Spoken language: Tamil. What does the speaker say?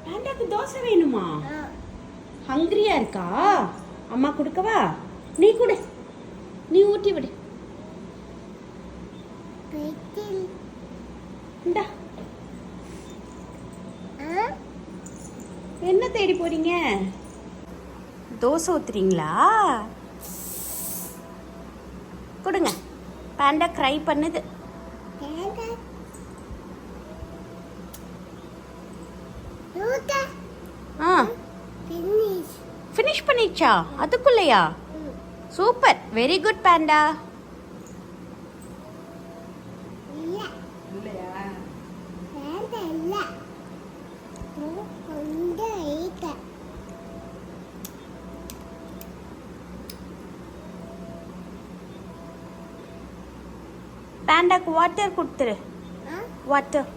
பாண்டாக்கு தோசை வேணுமா? ஹங்கிரியா இருக்கா? அம்மா கொடுக்கவா? நீ கொடு, நீ ஊட்டி விடு. இந்தா. என்ன தேடி போறீங்க? தோசை ஊத்துறீங்களா? கொடுங்க. பாண்டா க்ரை பண்ணுது. ஃபினிஷ் பண்ணிச்சா? அதுக்குள்ளயா? Super, very good panda. பாண்டாக்கு வாட்டர் கொடுத்துரு. வாட்டர்